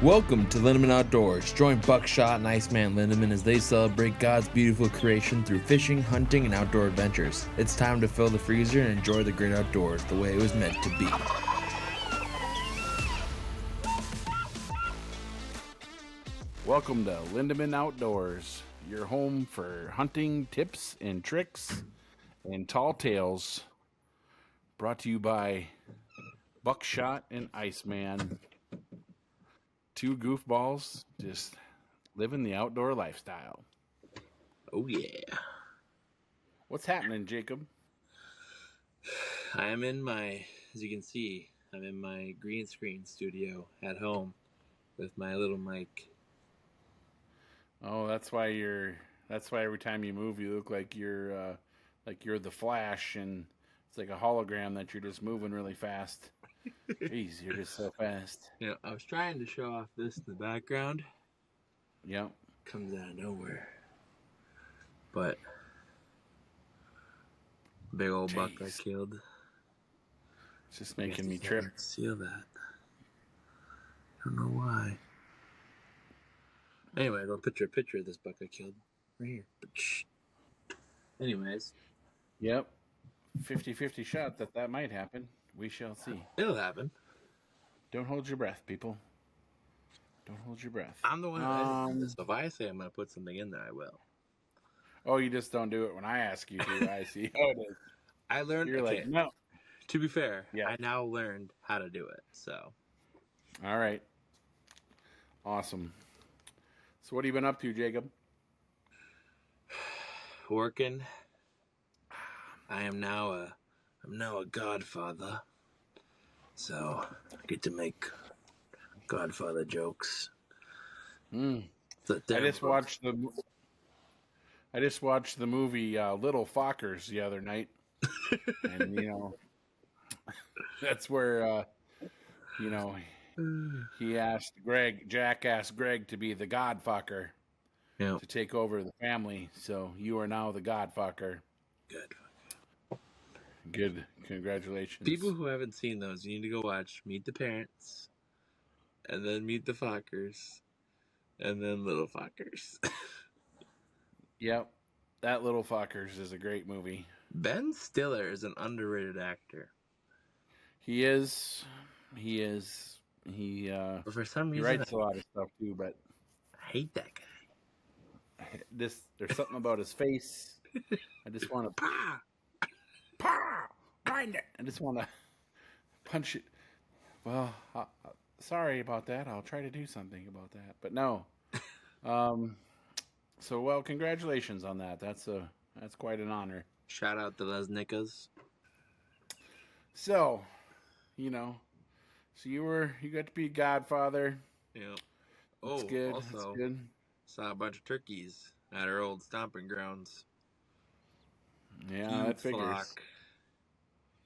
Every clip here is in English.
Welcome to Lindemann Outdoors. Join Buckshot and Iceman Lindemann as they celebrate God's beautiful creation through fishing, hunting, and outdoor adventures. It's time to fill the freezer and enjoy the great outdoors the way it was meant to be. Welcome to Lindemann Outdoors, your home for hunting tips and tricks and tall tales. Brought to you by Buckshot and Iceman. Two goofballs just living the outdoor lifestyle. Oh yeah. What's happening, Jacob? I am in my, as you can see, I'm in my green screen studio at home with my little mic. Oh, that's why every time you move you look like you're the Flash, and it's like a hologram that you're just moving really fast. Jeez, you're just so fast. Yeah, I was trying to show off this in the background. Yep. Comes out of nowhere. But big old buck I killed. It's just making me trip. Seal that. I don't know why. Anyway, I'll picture a picture of this buck I killed. Right here. Anyways. Yep. 50-50 shot that might happen. We shall see. It'll happen. Don't hold your breath, people. Don't hold your breath. I'm the one who edits this. So if I say I'm going to put something in there, I will. Oh, you just don't do it when I ask you to. I see how it is. I learned. You're like, no. To be fair, yeah. I now learned how to do it. So. All right. Awesome. So what have you been up to, Jacob? Working. I'm now a godfather. So I get to make godfather jokes. I just watched the movie Little Fockers the other night. And that's where Jack asked Greg to be the godfucker. Yeah. To take over the family. So you are now the godfucker. Good. Congratulations. People who haven't seen those, you need to go watch Meet the Parents, and then Meet the Fockers, and then Little Fockers. Yep. That Little Fockers is a great movie. Ben Stiller is an underrated actor. He is. But for some reason, he writes a lot of stuff too, but I hate that guy. There's something about his face. I just want to find it. I just want to punch it. Well, sorry about that. I'll try to do something about that, but no. So congratulations on that. That's quite an honor. Shout out to Les Nickas. So, so you got to be godfather. Yeah. That's good. Also, that's good. Saw a bunch of turkeys at our old stomping grounds. Yeah, that figures. Flock.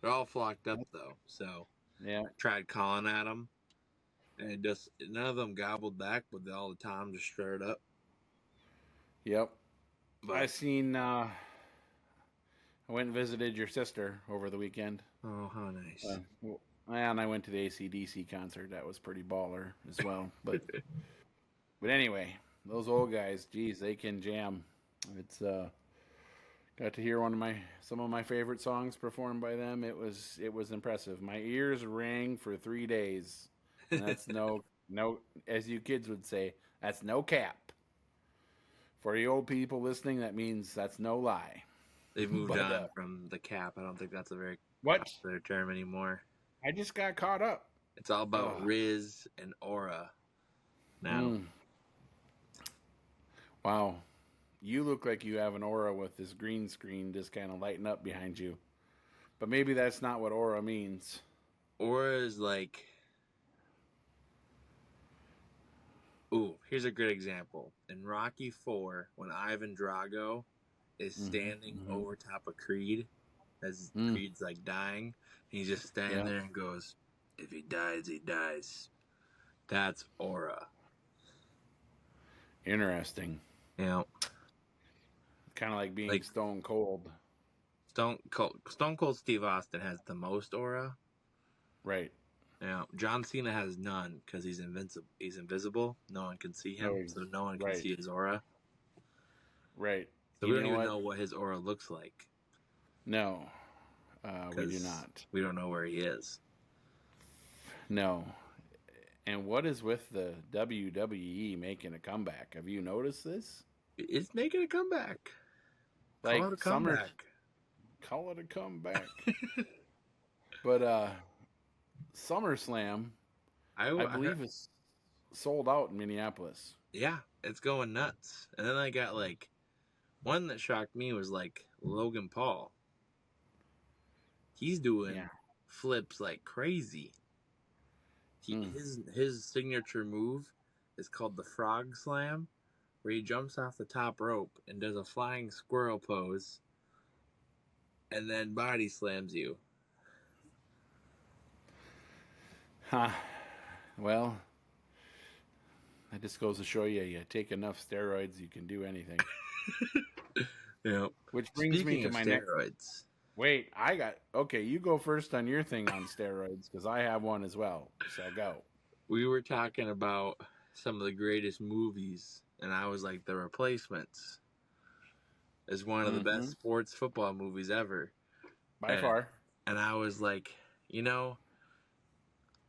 They're all flocked up though, so yeah. I tried calling at them, and none of them gobbled back, but all the time just stirred up. Yep. But I went and visited your sister over the weekend. Oh, how nice! And I went to the AC/DC concert. That was pretty baller as well. But anyway. Those old guys, geez, they can jam. It's got to hear some of my favorite songs performed by them. It was impressive. My ears rang for 3 days. And that's no, as you kids would say, that's no cap. For you old people listening, that means that's no lie. They've moved on from the cap. I don't think that's a very popular term anymore. I just got caught up. It's all about Riz and Aura now. Wow. You look like you have an aura with this green screen just kind of lighting up behind you. But maybe that's not what aura means. Aura is like... Ooh, here's a good example. In Rocky IV, when Ivan Drago is standing over top of Creed, as Creed's like dying, he's just standing there and goes, "If he dies, he dies." That's aura. Interesting. Yeah. Kind of like being Stone Cold. Stone Cold Steve Austin has the most aura. Right. Yeah, John Cena has none because he's invincible. He's invisible. No one can see Oh, him, so no one can right, see his aura. right. So You we don't know even what? know what his aura looks like No, we do because not. we don't know where he is. No. And what is with the WWE making a comeback? Have you noticed this? It's making a comeback. Call Like it a summer, comeback. call it a comeback. But SummerSlam, I I heard, believe, is sold out in Minneapolis. yeah, it's going nuts. And then I got like one that shocked me was like Logan Paul. He's Yeah. doing flips like crazy. Mm. His signature move is called the Frog Slam, where he jumps off the top rope and does a flying squirrel pose, and then body slams you. Huh. Well, that just goes to show you, you take enough steroids, you can do anything. Yeah. Which brings me Speaking to of my next. steroids, Wait, I got. Okay, you go first on your thing on steroids because I have one as well. So go. we were talking about some of the greatest movies, and I was like, The Replacements is one of the best Mm-hmm. sports football movies ever. By And far. and I was like, you know,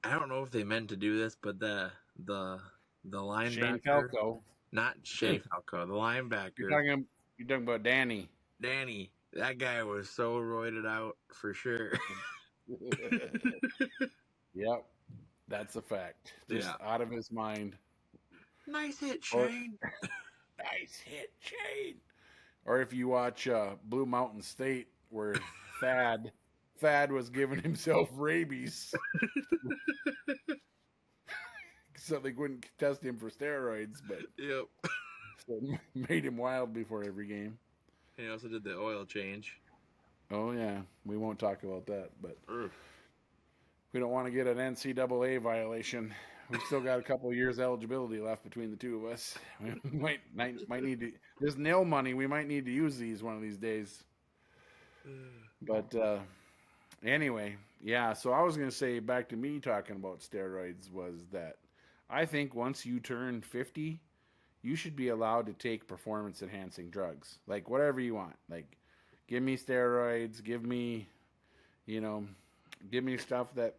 I don't know if they meant to do this, but the Shane linebacker, Falco. not Shea Falco, the You're linebacker, talking. You're talking about Danny. Danny, that guy was so roided out for sure. Yep, that's a fact. Just Yeah. out of his mind. Nice hit, Or Shane. nice hit, Shane. Or if you watch Blue Mountain State, where Thad Thad was giving himself rabies, so they wouldn't test him for steroids, but Yep. so made him wild before every game. He also did the oil change. Oh yeah, we won't talk about that, but Ugh. we don't want to get an NCAA violation. We've still got a couple of years eligibility left between the two of us. We might need to. There's nail money. We might need to use these one of these days. But anyway, yeah. So I was gonna say back to me talking about steroids was that I think once you turn 50, you should be allowed to take performance enhancing drugs, like whatever you want. Like, give me steroids. You know, give me stuff that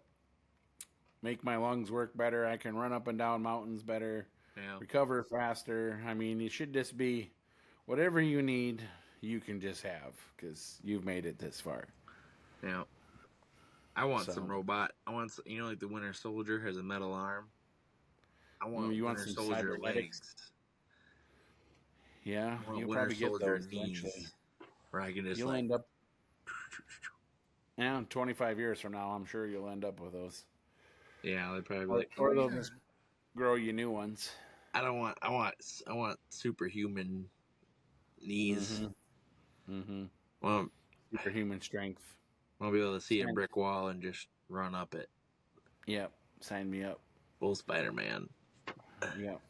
make my lungs work better. I can run up and down mountains better, Yeah. recover faster. I mean, it should just be whatever you need, you can just have because you've made it this far. Yeah. I want some So, robot. I want, like the Winter Soldier has a metal arm. I want you want Winter some Soldier cybernetics? legs. Yeah, I want you'll Winter probably get Soldier those eventually. knees where I can just You'll like, end up, yeah, 25 years from now, I'm sure you'll end up with those. yeah, they'd probably be Or, like, oh or they'll yeah. just grow you new ones. I don't want. I want superhuman knees. Mm-hmm. Mm-hmm. Well, Superhuman strength. I'll be able to see a Sign, brick wall and just run up it. yep. Sign me up. Full Spider-Man. Yep.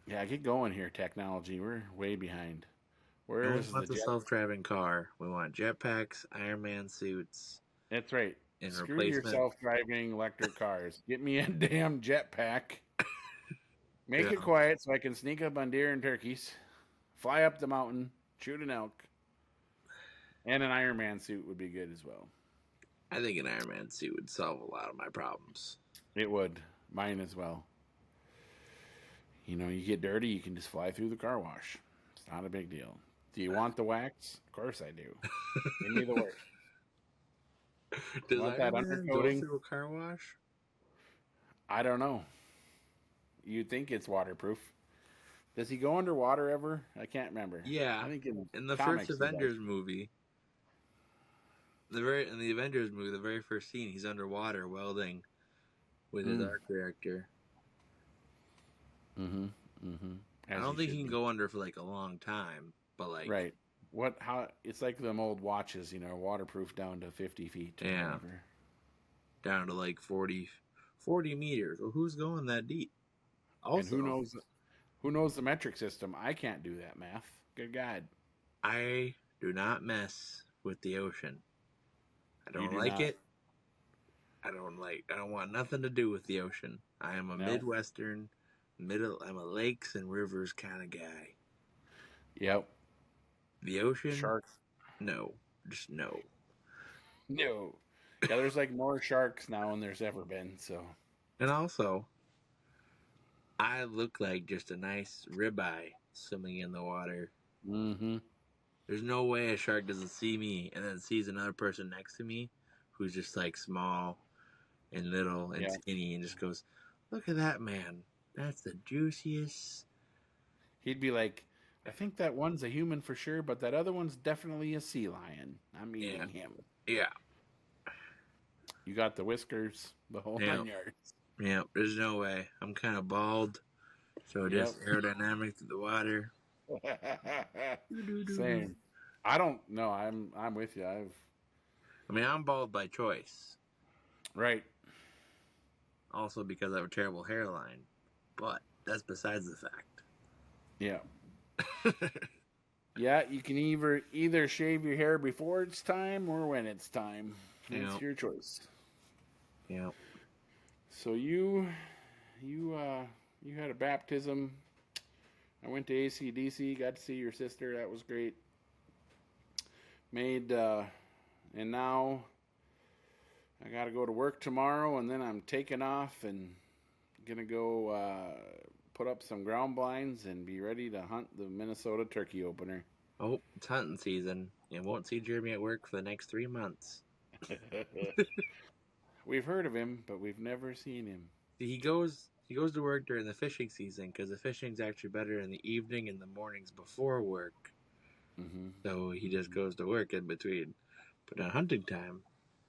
Yeah, get going here, technology. We're way behind. No one Where's the wants a jet? self-driving car. We want jetpacks, Iron Man suits, That's right. and Screw your replacement. self-driving electric cars. Get me a damn jetpack. Make Yeah, it quiet so I can sneak up on deer and turkeys, fly up the mountain, shoot an elk, and an Iron Man suit would be good as well. I think an Iron Man suit would solve a lot of my problems. It would. Mine as well. You know, you get dirty, you can just fly through the car wash. It's not a big deal. Do you want the wax? Of course I do. Give me the work. You Does want that Iron Man go undercoating? through a car wash? I don't know. You'd think it's waterproof. Does he go underwater ever? I can't remember. Yeah, I think in in the first comics he does. Avengers movie, the very first scene, he's underwater welding with his Mm. art director. Mm-hmm. Mm-hmm. I As don't you think he should can be. go under for like a long time, but like, Right. What? How? It's like them old watches, waterproof down to 50 feet or yeah, whatever. down to like 40 meters. Well, who's going that deep? And who Also, knows? Who knows the metric system? I can't do that math. Good God, I do not mess with the ocean. I you don't do like not. it. I don't want nothing to do with the ocean. I am a No. Midwestern, I'm a lakes and rivers kind of guy. Yep. The ocean, Sharks. no, just no. No. Yeah, there's like more sharks now than there's ever been. So. And also, I look like just a nice ribeye swimming in the water. Mm-hmm. There's no way a shark doesn't see me and then sees another person next to me who's just like small and little and Yeah. skinny and just goes, "Look at that man. That's the juiciest." He'd be like, I think that one's a human for sure, but that other one's definitely a sea lion. I'm Yeah. eating him. Yeah. You got the whiskers, the whole Yeah. 9 yards. Yeah. There's no way. I'm kind of bald, so Yep. just aerodynamic to the water. Same. I don't know. I'm with you. I mean, I'm bald by choice. Right. Also because I have a terrible hairline, but that's besides the fact. Yeah. Yeah, you can either shave your hair before it's time or when it's time. That's your choice. Yeah. So you had a baptism. I went to ACDC, got to see your sister. That was great. And now I got to go to work tomorrow, and then I'm taking off and gonna go put up some ground blinds and be ready to hunt the Minnesota turkey opener. Oh, it's hunting season. You won't see Jeremy at work for the next 3 months. We've heard of him, but we've never seen him. He goes to work during the fishing season because the fishing's actually better in the evening and the mornings before work. Mm-hmm. So he just goes to work in between. But at hunting time,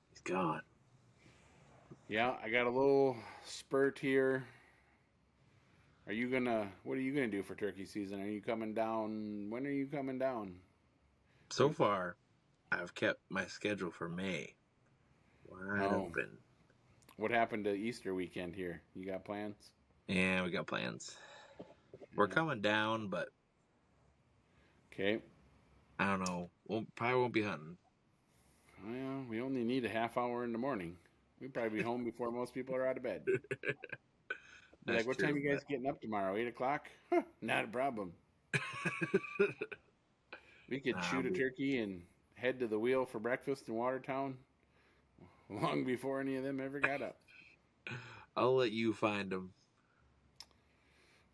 he's gone. Yeah, I got a little spurt here. What are you gonna do for turkey season? Are you coming down? When are you coming down? So far, I've kept my schedule for May wide open. What happened to Easter weekend here? You got plans? Yeah, we got plans. We're coming down, but okay. I don't know. Probably won't be hunting. Well, we only need a half hour in the morning. We'd probably be home before most people are out of bed. Like, what time you guys getting up tomorrow? 8 o'clock? Huh, not a problem. We could shoot a turkey and head to the wheel for breakfast in Watertown long before any of them ever got up. I'll let you find them.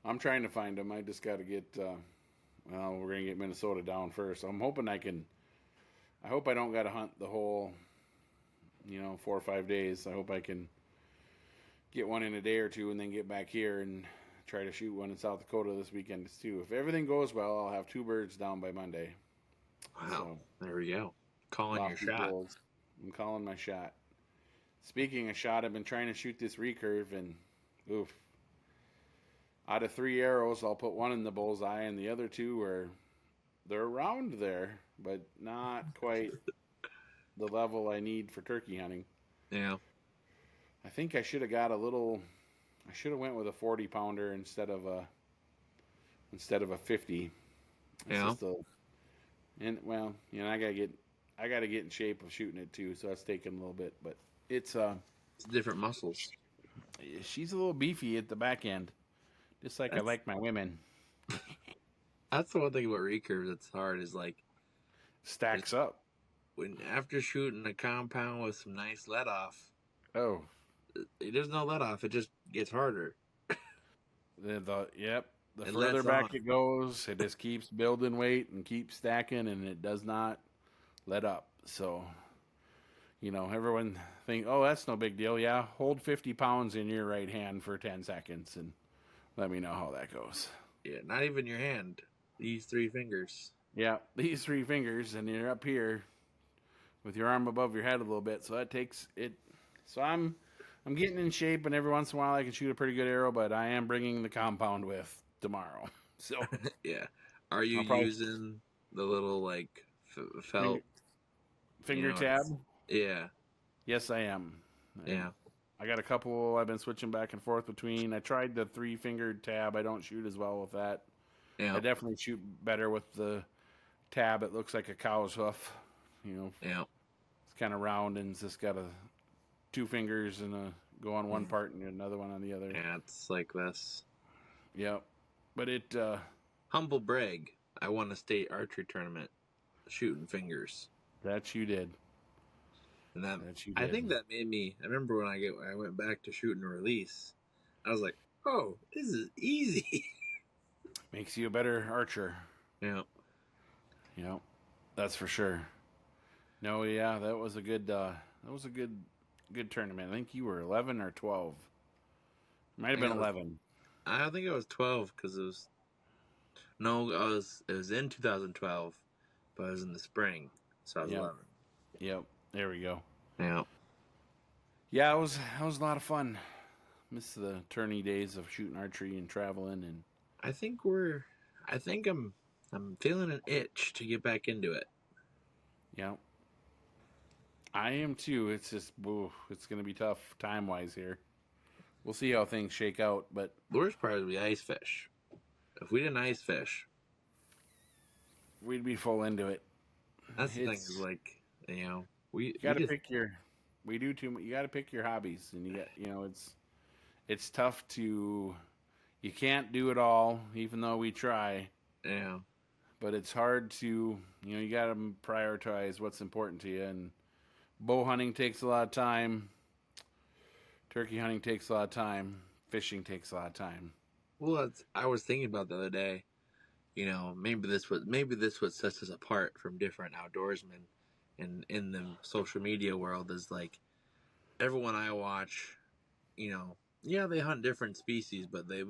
I'm trying to find them. I just got to get, we're going to get Minnesota down first. I'm hoping I hope I don't got to hunt the whole, 4 or 5 days. I hope I can get one in a day or two and then get back here and try to shoot one in South Dakota this weekend too. If everything goes well, I'll have 2 birds down by Monday. Wow. So, there we go. Calling your shot. Goals. I'm calling my shot. Speaking of shot, I've been trying to shoot this recurve and oof. Out of 3 arrows, I'll put 1 in the bullseye and the other 2 they're around there, but not quite the level I need for turkey hunting. Yeah. I think I should have went with a 40 pounder instead of a 50. Yeah. I gotta get in shape of shooting it too, so that's taking a little bit, but it's different muscles. She's a little beefy at the back end, just like I like my women. That's the one thing about recurves that's hard is like stacks up. When after shooting a compound with some nice let off. Oh. There's no let off. It just gets harder. The further back it goes, it just keeps building weight and keeps stacking, and it does not let up. So, everyone think, oh, that's no big deal. Yeah, hold 50 pounds in your right hand for 10 seconds and let me know how that goes. Yeah, not even your hand. These 3 fingers. Yeah, these 3 fingers, and you're up here with your arm above your head a little bit. So that takes it. So I'm getting in shape, and every once in a while I can shoot a pretty good arrow, but I am bringing the compound with tomorrow. So yeah. Are you using the little felt finger tab? Yeah. Yes, I am. Yeah. I got a couple I've been switching back and forth between. I tried the 3-fingered tab. I don't shoot as well with that. Yeah. I definitely shoot better with the tab. It looks like a cow's hoof. Yeah. It's kind of round and it's just got a two fingers and go on one part and another one on the other. Yeah, it's like this. Yep. But it Humble brag. I won a state archery tournament shooting fingers. that you did. And that you I did. think that made me. I remember when I went back to shooting a release, I was like, "Oh, this is easy." Makes you a better archer. Yeah. Yep. That's for sure. No, yeah, that was a good good tournament. I think you were 11 or 12. Might have been 11. I think it was 12 because it was it was in 2012, but it was in the spring, so I was 11. Yep. There we go. Yeah. Yeah, it was a lot of fun. Miss the tourney days of shooting archery and traveling, and I think I'm feeling an itch to get back into it. Yeah. I am too. It's just it's going to be tough time wise here. We'll see how things shake out, but The worst part would be ice fish. If we didn't ice fish, we'd be full into it. that's the thing is like, you got to pick your. We do too. You got to pick your hobbies, and it's tough to. You can't do it all, even though we try. Yeah. But it's hard to. You got to prioritize what's important to you, and bow hunting takes a lot of time. Turkey hunting takes a lot of time. Fishing takes a lot of time. Well, I was thinking about the other day. Maybe this what sets us apart from different outdoorsmen, in the social media world is like everyone I watch. Yeah, they hunt different species, but they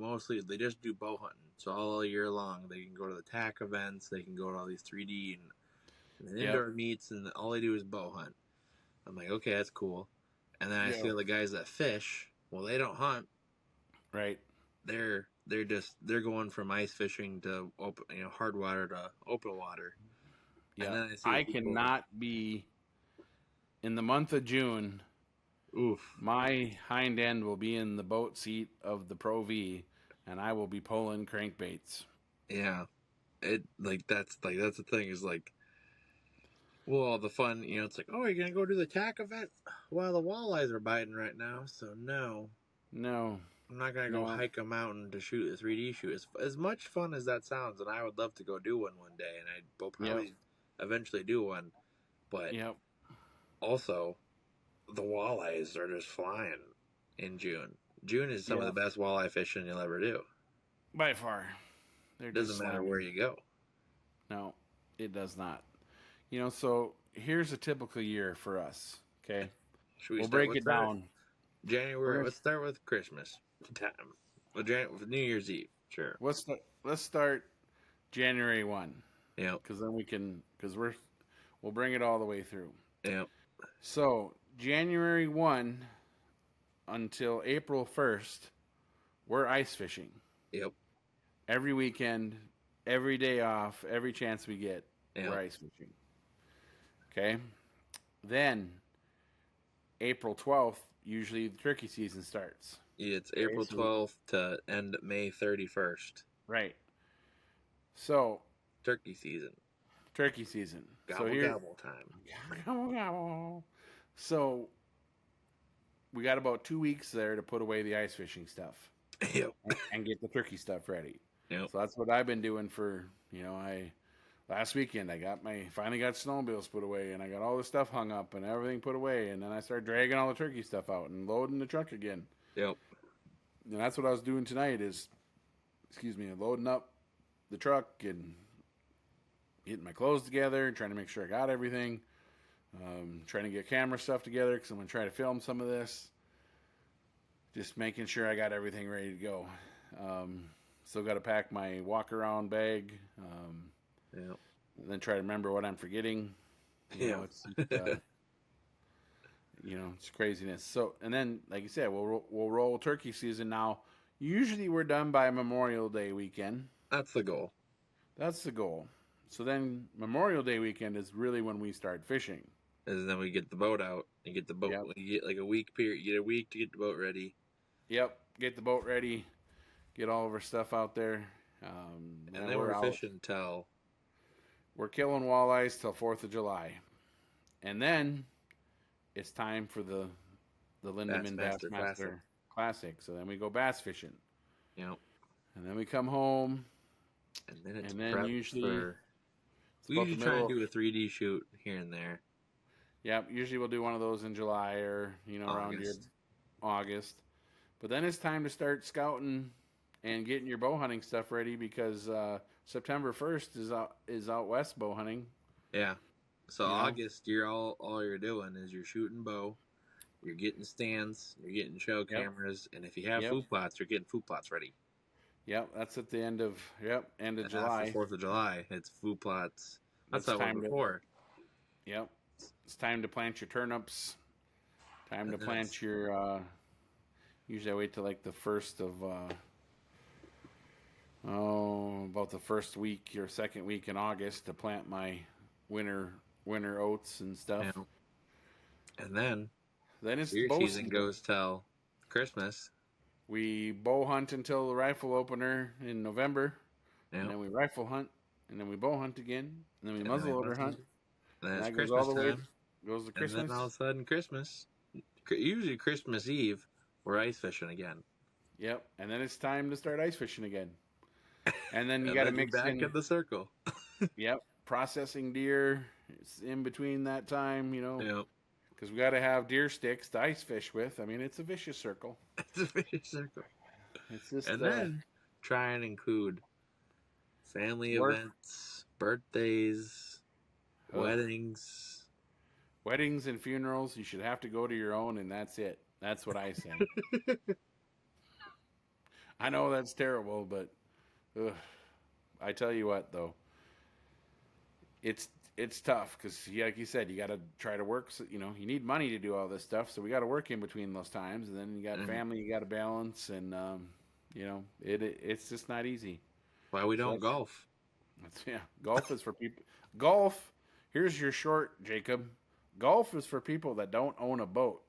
just do bow hunting. So all year long, they can go to the TAC events, they can go to all these 3D and indoor meets, and all they do is bow hunt. I'm like, okay, that's cool. And then I see all the guys that fish. Well, they don't hunt. Right. They're going from ice fishing to open, hard water to open water. Yeah. I cannot be in the month of June. Oof. My hind end will be in the boat seat of the Pro V, and I will be pulling crankbaits. Yeah. That's the thing is like. Well, the fun, it's like, oh, you're going to go do the TAC event? Well, the walleyes are biting right now, so no. No. I'm not going to go hike a mountain to shoot a 3D shoot. As much fun as that sounds, and I would love to go do one day, and I will probably eventually do one. But also, the walleyes are just flying in June. June is some of the best walleye fishing you'll ever do. By far. It doesn't matter where you go. No, it does not. So here's a typical year for us. Okay, we'll break it down. January. Let's start with Christmas time. With New Year's Eve. Sure. Let's start January 1. Yeah. Because then we'll bring it all the way through. Yeah. So January 1 until April 1st, we're ice fishing. Yep. Every weekend, every day off, every chance we get, we're ice fishing. Okay. Then April 12th, usually the turkey season starts. Yeah, it's April 12th to end May 31st. Right. So turkey season. Gobble, gobble time. Gobble, gobble. So we got about 2 weeks there to put away the ice fishing stuff. Yep. And get the turkey stuff ready. Yep. So that's what I've been doing for, last weekend I finally got snowmobiles put away, and I got all the stuff hung up and everything put away, and then I started dragging all the turkey stuff out and loading the truck again. Yep. And that's what I was doing tonight is, loading up the truck and getting my clothes together and trying to make sure I got everything. Trying to get camera stuff together because I'm going to try to film some of this. Just making sure I got everything ready to go. Still got to pack my walk-around bag. Yeah. Then try to remember what I'm forgetting. It's craziness. So, and then, like you said, we'll roll turkey season now. Usually we're done by Memorial Day weekend. That's the goal. So then Memorial Day weekend is really when we start fishing. And then we get the boat out. You get the boat. Yep. You get like a week period. You get a week to get the boat ready. Yep. Get the boat ready. Get all of our stuff out there. And then we're fishing till... We're killing walleyes till 4th of July. And then it's time for the the Lindemann Classic. Bassmaster Classic. So then we go bass fishing. Yep. And then we come home. And then it's And then prep usually for. it's We about the usually try and middle. do a 3D shoot here and there. Yeah, usually we'll do one of those in July or, around your August. August. But then it's time to start scouting and getting your bow hunting stuff ready because September 1st is out west bow hunting. Yeah. So You know. August, you're all you're doing is you're shooting bow, you're getting stands, you're getting show Yep. cameras, and if you have Yep. food plots, you're getting food plots ready. Yep. That's at the end of end of And after July. 4th of July, it's food plots. That's It's how it was time to before. Yep. It's time to plant your turnips. Time And to then plant it's your. Usually I wait till like the first of. About the first week or second week in August to plant my winter oats and stuff. you know, and then Then it's deer bow season season. goes till Christmas. We bow hunt until the rifle opener in November, and Yeah. then we rifle hunt, and then we bow hunt again, and then we And then we muzzleloader must hunt, then and it's that goes all Christmas the way time. goes to And then Christmas. all of a sudden Christmas. Usually Christmas Eve, we're ice fishing again. Yep, and then it's time to start ice fishing again, and then you And got to then you're mix back in. in the circle. Yep, processing deer. It's in between that time, Yep. because we got to have deer sticks to ice fish with. I mean, it's a vicious circle. It's a vicious circle. It's just And then try and include family work. events, birthdays, weddings. Weddings and funerals, you should have to go to your own, and that's it. That's what I say. I know that's terrible, but ugh, I tell you what, though, it's tough because, like you said, you got to try to work. So, you need money to do all this stuff, so we got to work in between those times, and then you got family you got to balance, and it's just not easy. Why we So don't golf? Golf is for people. Golf. Here's your short, Jacob. Golf is for people that don't own a boat.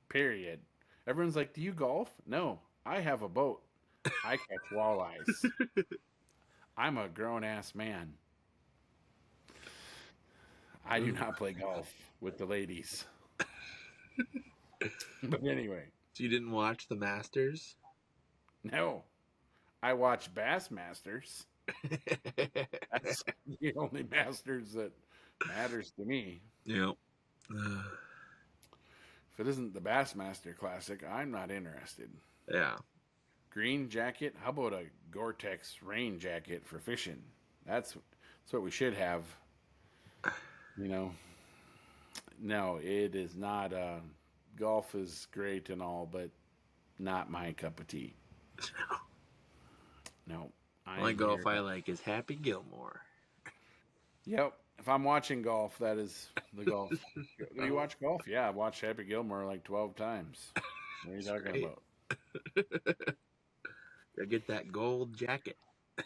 Period. Everyone's like, "Do you golf?" No, I have a boat. I catch walleyes. I'm a grown ass man. I do not play golf with the ladies. But anyway, So you didn't watch the Masters? no. I watch Bassmasters. That's the only Masters that matters to me. Yep. If it isn't the Bassmaster Classic, I'm not interested. Yeah. Green jacket? How about a Gore-Tex rain jacket for fishing? That's what we should have. No, it is not. Golf is great and all, but not my cup of tea. No. The only golf I like is Happy Gilmore. Yep. If I'm watching golf, that is the golf. Do you watch golf? Yeah, I've watched Happy Gilmore like 12 times. What are you talking about? I get that gold jacket.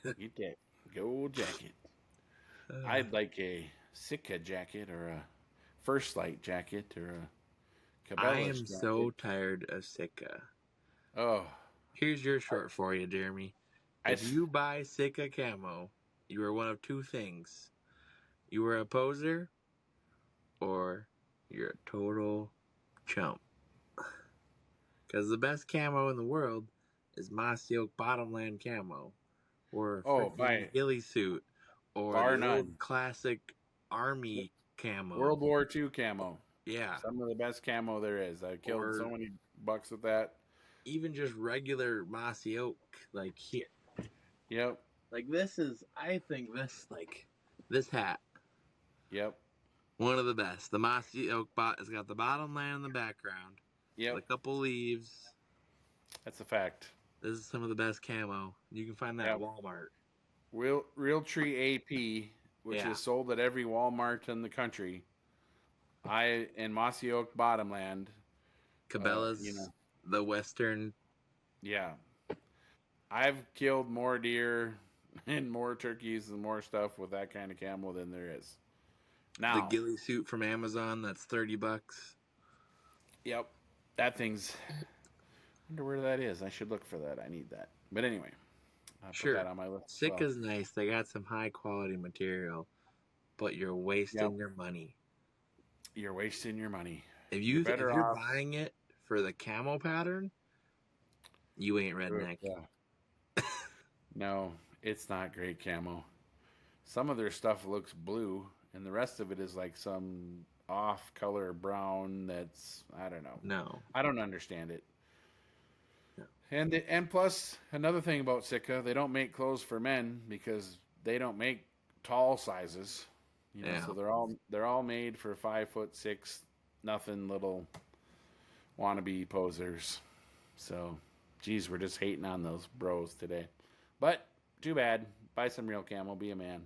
Get that gold jacket. I'd like a Sitka jacket or a First Light jacket or a Cabela's I am jacket. so tired of Sitka. Oh. Here's your short for you, Jeremy. If you buy Sitka Camo, you are one of two things. You are a poser or you're a total chump. Because the best camo in the world is Mossy Oak Bottomland Camo. Or a ghillie suit. Or the old classic Army camo. World War II camo. Yeah. Some of the best camo there is. I killed so many bucks with that. Even just regular Mossy Oak, like here. Yep. Like this is, I think this hat. Yep. One of the best. The Mossy Oak it's got the bottomland in the background. Yep. A couple leaves. That's a fact. This is some of the best camo. You can find that at Walmart. Realtree AP, which is sold at every Walmart in the country. In Mossy Oak Bottomland. Cabela's, the Western. Yeah. I've killed more deer and more turkeys and more stuff with that kind of camo than there is. Now, the ghillie suit from Amazon, that's $30. Yep. That thing's... I wonder where that is. I should look for that. I need that. But anyway, I'll put that on my list. Sitka's nice. They got some high quality material, but you're wasting your money. You're wasting your money. If you're buying it for the camo pattern, you ain't redneck. Yeah. No, it's not great camo. Some of their stuff looks blue, and the rest of it is like some off color brown that's, I don't know. No. I don't understand it. No. And plus another thing about Sitka, they don't make clothes for men because they don't make tall sizes. You know, Yeah. so they're all made for 5'6", nothing little wannabe posers. So, geez, we're just hating on those bros today. But too bad. Buy some real camo. Be a man.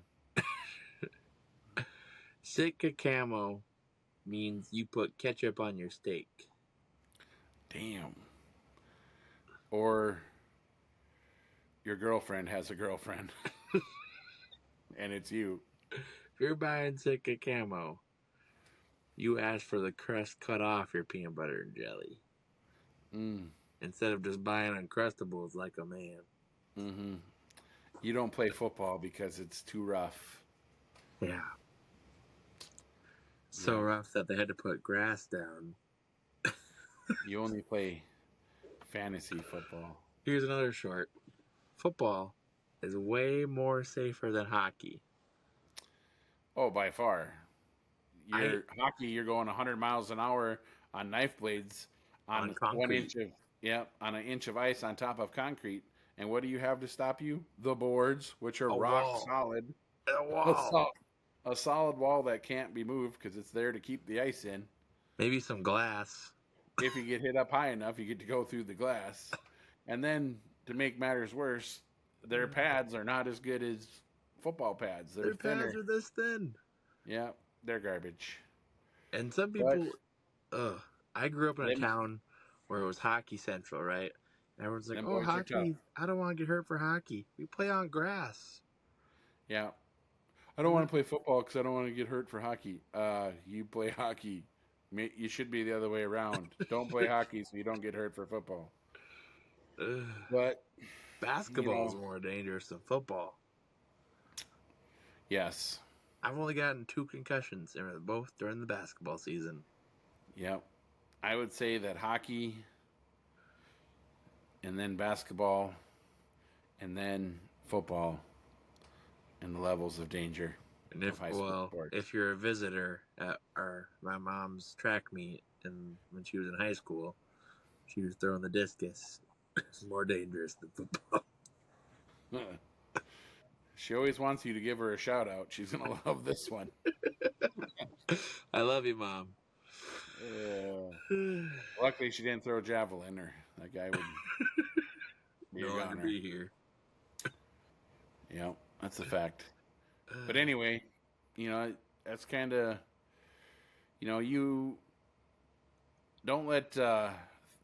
Sitka camo means you put ketchup on your steak. Damn. Or your girlfriend has a girlfriend. And it's you. If you're buying Sitka camo, you ask for the crust cut off your peanut butter and jelly. Instead of just buying Uncrustables like a man. Mm-hmm. You don't play football because it's too rough. Yeah. So rough that they had to put grass down. You only play fantasy football. Here's another short. Football is way more safer than hockey. Oh, by far. Hockey, you're going 100 miles an hour on knife blades on concrete. on an inch of ice on top of concrete. And what do you have to stop you? The boards, which are solid. A wall. A solid wall that can't be moved because it's there to keep the ice in. Maybe some glass. If you get hit up high enough, you get to go through the glass. And then, to make matters worse, their pads are not as good as football pads. Their pads are this thin. Yeah, they're garbage. And some people, I grew up in a town where it was hockey central, right? And everyone's like, oh, hockey, I don't want to get hurt for hockey. We play on grass. Yeah. I don't want to play football because I don't want to get hurt for hockey. You play hockey. You should be the other way around. Don't play hockey so you don't get hurt for football. But basketball is more dangerous than football. Yes. I've only gotten 2 concussions, and both during the basketball season. Yep. I would say that hockey, and then basketball, and then football, and the levels of danger. And if you're a visitor at my mom's track meet, and when she was in high school, she was throwing the discus. It's more dangerous than football. She always wants you to give her a shout out. She's gonna love this one. I love you, Mom. Luckily, she didn't throw a javelin, or that guy would no longer be here. Yeah, that's a fact. But anyway, that's kind of, you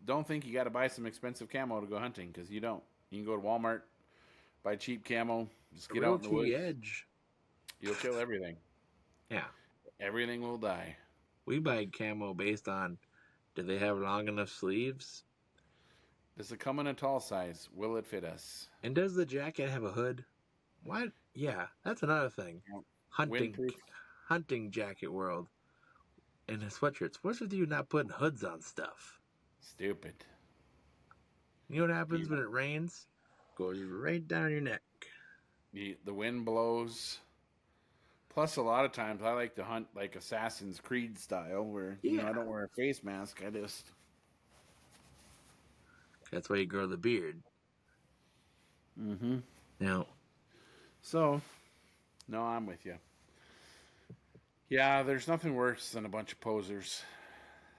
don't think you got to buy some expensive camo to go hunting, because you don't. You can go to Walmart, buy cheap camo, just get out in the woods. Edge. You'll kill everything. Yeah. Everything will die. We buy camo based on, do they have long enough sleeves? Does it come in a tall size? Will it fit us? And does the jacket have a hood? What? Yeah, that's another thing. Hunting jacket world. And the sweatshirts. What's with you not putting hoods on stuff? Stupid. You know what happens when it rains? Goes right down your neck. The wind blows. Plus, a lot of times I like to hunt like Assassin's Creed style, where I don't wear a face mask. I just. That's why you grow the beard. Mm-hmm. Now. So, no, I'm with you. Yeah, there's nothing worse than a bunch of posers.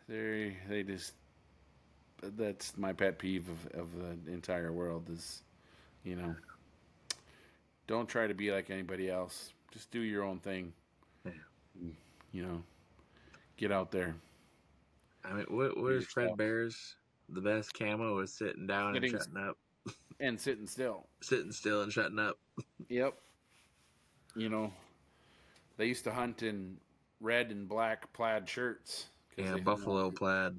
They just. That's my pet peeve of the entire world is, don't try to be like anybody else. Just do your own thing. Get out there. I mean, what is Fred Bear's? The best camo is sitting down and shutting up. And sitting still. Sitting still and shutting up. Yep. They used to hunt in red and black plaid shirts. Yeah, buffalo plaid.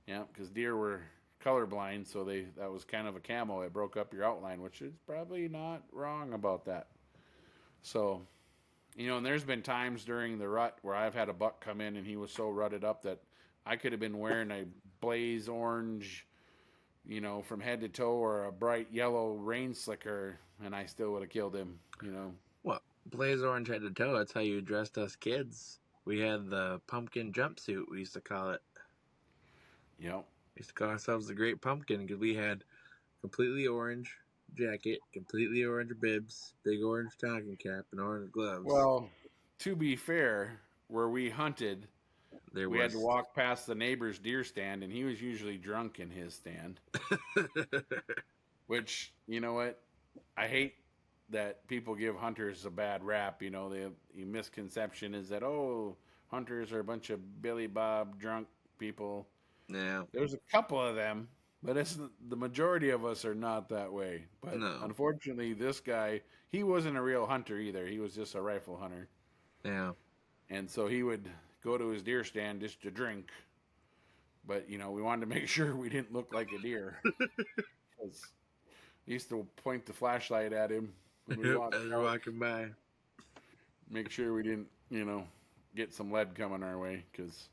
Yeah, because deer were colorblind, so that was kind of a camo. It broke up your outline, which is probably not wrong about that. So, and there's been times during the rut where I've had a buck come in and he was so rutted up that I could have been wearing a blaze orange, from head to toe, or a bright yellow rain slicker, and I still would have killed him. What? Blaze orange head to toe. That's how you dressed us kids. We had the pumpkin jumpsuit, we used to call it. Yep. We used to call ourselves the Great Pumpkin because we had completely orange jacket, completely orange bibs, big orange talking cap, and orange gloves. Well, to be fair, where we hunted, we had to walk past the neighbor's deer stand, and he was usually drunk in his stand. Which, you know what? I hate that people give hunters a bad rap. The misconception is that, hunters are a bunch of Billy Bob drunk people. Yeah. There's a couple of them, but the majority of us are not that way. But unfortunately, this guy, he wasn't a real hunter either. He was just a rifle hunter. Yeah. And so he would go to his deer stand just to drink. But, we wanted to make sure we didn't look like a deer. Because he used to point the flashlight at him when we as we're walking by. Make sure we didn't, get some lead coming our way. Because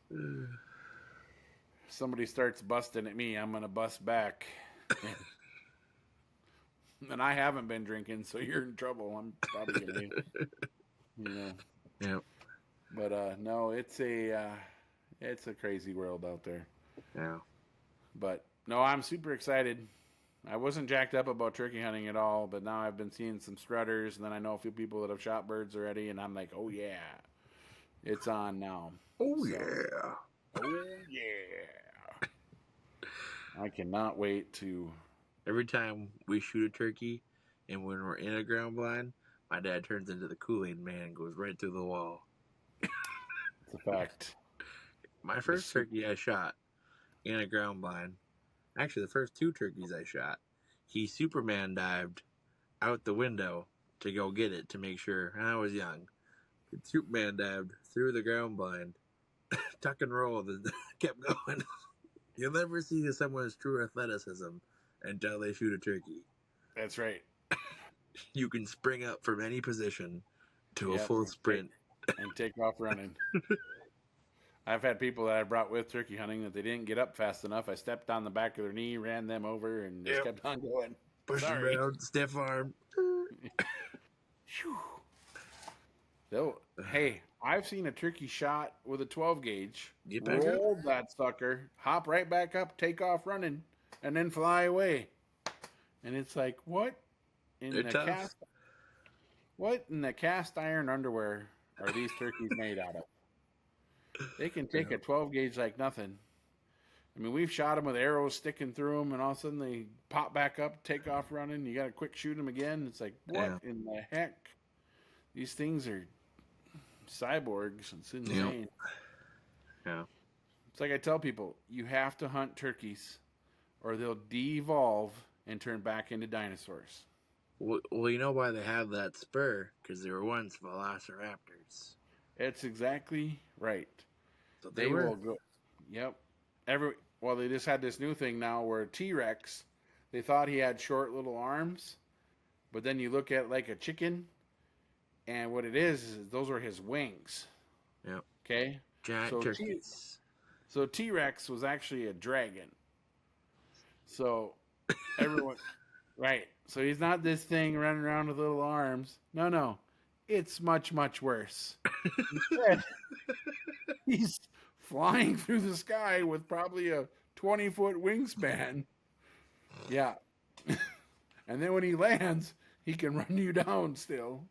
somebody starts busting at me, I'm going to bust back. And I haven't been drinking, so you're in trouble. I'm probably going to, Yep. But no, it's a crazy world out there. Yeah. But no, I'm super excited. I wasn't jacked up about turkey hunting at all, but now I've been seeing some strutters, and then I know a few people that have shot birds already, and I'm like, oh yeah, it's on now. Oh yeah. Oh yeah. I cannot wait to. Every time we shoot a turkey, and when we're in a ground blind, my dad turns into the Kool-Aid man and goes right through the wall. It's a fact. My first turkey I shot in a ground blind, actually the first two turkeys I shot, he Superman dived out the window to go get it to make sure, and I was young. Superman dived through the ground blind, tuck and roll, and kept going. You'll never see someone's true athleticism until they shoot a turkey. That's right. You can spring up from any position to a full sprint. And take off running. I've had people that I brought with turkey hunting that they didn't get up fast enough. I stepped on the back of their knee, ran them over, and just kept on going. Push around, stiff arm. Hey, I've seen a turkey shot with a 12 gauge. Roll that sucker, hop right back up, take off running, and then fly away. And it's like, what in the cast iron underwear are these turkeys made out of? They can take a 12 gauge like nothing. I mean, we've shot them with arrows sticking through them, and all of a sudden they pop back up, take off running. You got to quick shoot them again. It's like, what in the heck? These things are cyborgs. It's insane. Yeah. It's like I tell people, you have to hunt turkeys, or they'll de-evolve and turn back into dinosaurs. Well, you know why they have that spur? Because they were once velociraptors. It's exactly right. So they will go. Yep. They just had this new thing now where T-Rex, they thought he had short little arms, but then you look at like a chicken, and what it is those are his wings. Yep. Okay? Giant turkeys. So T-Rex was actually a dragon. So everyone... Right. So he's not this thing running around with little arms. No. It's much, much worse. Instead, he's flying through the sky with probably a 20-foot wingspan. Yeah. And then when he lands, he can run you down still.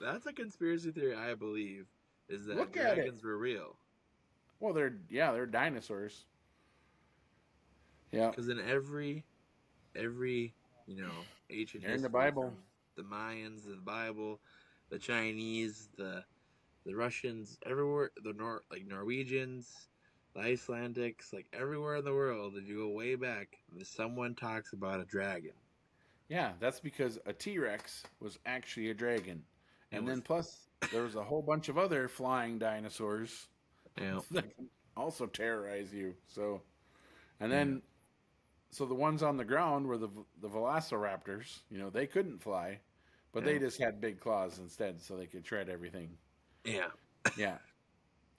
That's a conspiracy theory I believe, is that dragons were real. Well, they're dinosaurs. Yeah. Because in every ancient history, in the Bible, the Mayans, the Bible, the Chinese, the Russians, everywhere, Norwegians, the Icelandics, like everywhere in the world, if you go way back, someone talks about a dragon. Yeah, that's because a T-Rex was actually a dragon. And then plus, there was a whole bunch of other flying dinosaurs that can also terrorize you. So, and then... So the ones on the ground were the velociraptors. They couldn't fly, but they just had big claws instead, so they could shred everything. Yeah. Yeah.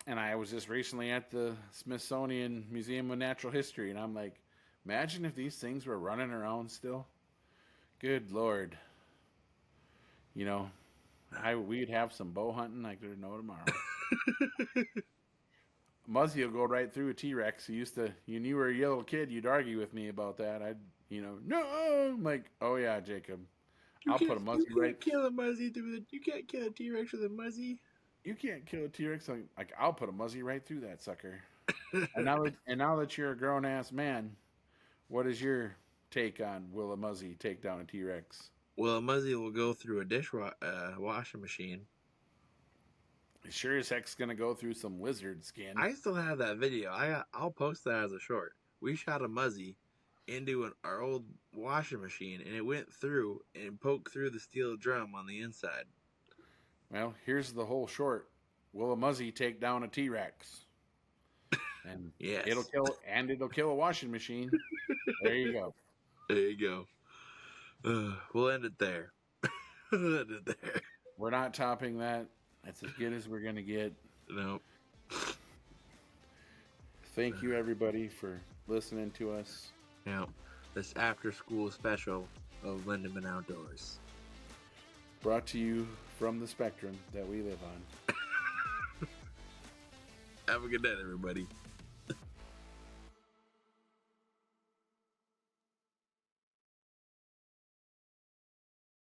And I was just recently at the Smithsonian Museum of Natural History, and I'm like, imagine if these things were running around still. Good Lord. You know, we'd have some bow hunting like there's no tomorrow. Muzzy will go right through a T-Rex. You knew you were a little kid, you'd argue with me about that. No, I'm like, oh yeah, Jacob, I'll put a Muzzy you right. can't kill a Muzzy. You can't kill a T-Rex with a Muzzy. You can't kill a T-Rex. Like I'll put a Muzzy right through that sucker. And now that you're a grown ass man, what is your take on will a Muzzy take down a T-Rex? Well, a Muzzy will go through a washing machine. Sure as heck's gonna go through some lizard skin. I still have that video. I'll post that as a short. We shot a Muzzy into our old washing machine, and it went through and poked through the steel drum on the inside. Well, here's the whole short. Will a Muzzy take down a T-Rex? And yes, it'll kill a washing machine. There you go. There you go. We'll end it there. We'll end it there. We're not topping that. That's as good as we're gonna get. No. Thank you everybody for listening to us. Now, this after-school special of Lindemann Outdoors. Brought to you from the spectrum that we live on. Have a good night, everybody.